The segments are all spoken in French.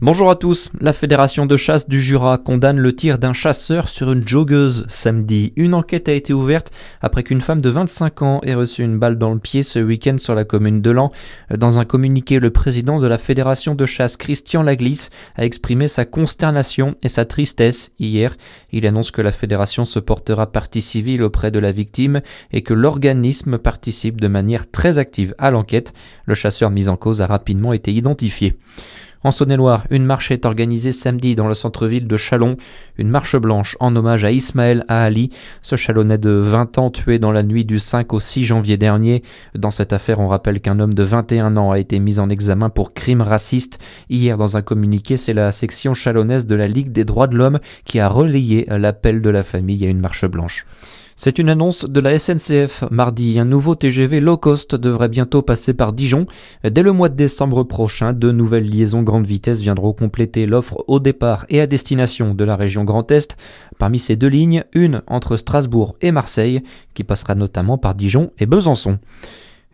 Bonjour à tous, la Fédération de chasse du Jura condamne le tir d'un chasseur sur une joggeuse samedi. Une enquête a été ouverte après qu'une femme de 25 ans ait reçu une balle dans le pied ce week-end sur la commune de Laon. Dans un communiqué, le président de la Fédération de chasse, Christian Laglisse, a exprimé sa consternation et sa tristesse hier. Il annonce que la fédération se portera partie civile auprès de la victime et que l'organisme participe de manière très active à l'enquête. Le chasseur mis en cause a rapidement été identifié. En Saône-et-Loire, une marche est organisée samedi dans le centre-ville de Châlons. Une marche blanche en hommage à Ismaël Ali, ce Chalonnais de 20 ans tué dans la nuit du 5 au 6 janvier dernier. Dans cette affaire, on rappelle qu'un homme de 21 ans a été mis en examen pour crime raciste. Hier, dans un communiqué, c'est la section chalonnaise de la Ligue des droits de l'homme qui a relayé l'appel de la famille à une marche blanche. C'est une annonce de la SNCF. Mardi, un nouveau TGV low cost devrait bientôt passer par Dijon. Dès le mois de décembre prochain, 2 nouvelles liaisons grande vitesse viendront compléter l'offre au départ et à destination de la région Grand Est. Parmi ces 2 lignes, une entre Strasbourg et Marseille, qui passera notamment par Dijon et Besançon.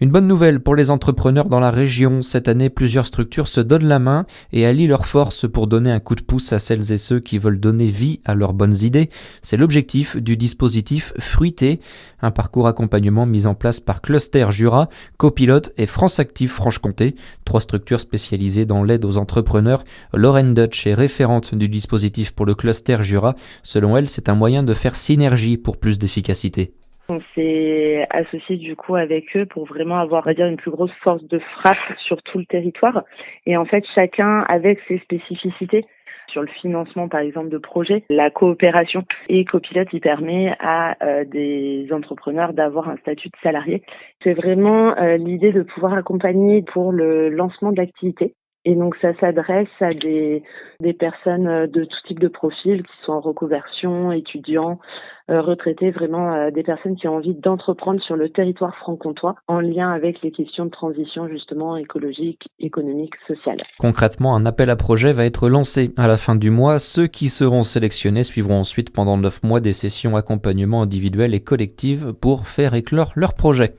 Une bonne nouvelle pour les entrepreneurs dans la région. Cette année, plusieurs structures se donnent la main et allient leurs forces pour donner un coup de pouce à celles et ceux qui veulent donner vie à leurs bonnes idées. C'est l'objectif du dispositif Fruité, un parcours accompagnement mis en place par Cluster Jura, Copilote et France Active Franche-Comté, 3 structures spécialisées dans l'aide aux entrepreneurs. Lauren Dutch est référente du dispositif pour le Cluster Jura. Selon elle, c'est un moyen de faire synergie pour plus d'efficacité. On s'est associé du coup avec eux pour vraiment avoir, on va dire, une plus grosse force de frappe sur tout le territoire. Et en fait, chacun avec ses spécificités. Sur le financement, par exemple, de projets, la coopération et Copilote, il permet à des entrepreneurs d'avoir un statut de salarié. C'est vraiment l'idée de pouvoir accompagner pour le lancement de l'activité. Et donc, ça s'adresse à des personnes de tout type de profil, qui sont en reconversion, étudiants, retraités, vraiment des personnes qui ont envie d'entreprendre sur le territoire franc-comtois en lien avec les questions de transition justement écologique, économique, sociale. Concrètement, un appel à projet va être lancé à la fin du mois. Ceux qui seront sélectionnés suivront ensuite pendant 9 mois des sessions accompagnement individuelles et collectives pour faire éclore leur projet.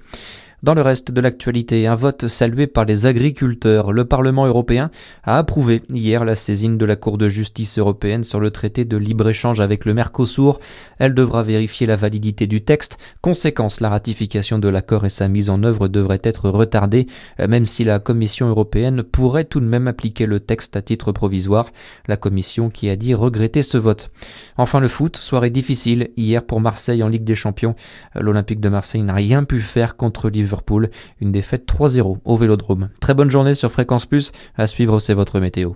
Dans le reste de l'actualité, un vote salué par les agriculteurs. Le Parlement européen a approuvé hier la saisine de la Cour de justice européenne sur le traité de libre-échange avec le Mercosur. Elle devra vérifier la validité du texte. Conséquence, la ratification de l'accord et sa mise en œuvre devraient être retardées, même si la Commission européenne pourrait tout de même appliquer le texte à titre provisoire. La Commission qui a dit regretter ce vote. Enfin le foot, soirée difficile hier pour Marseille en Ligue des Champions. L'Olympique de Marseille n'a rien pu faire contre Liverpool, une défaite 3-0 au Vélodrome. Très bonne journée sur Fréquence Plus, à suivre c'est votre météo.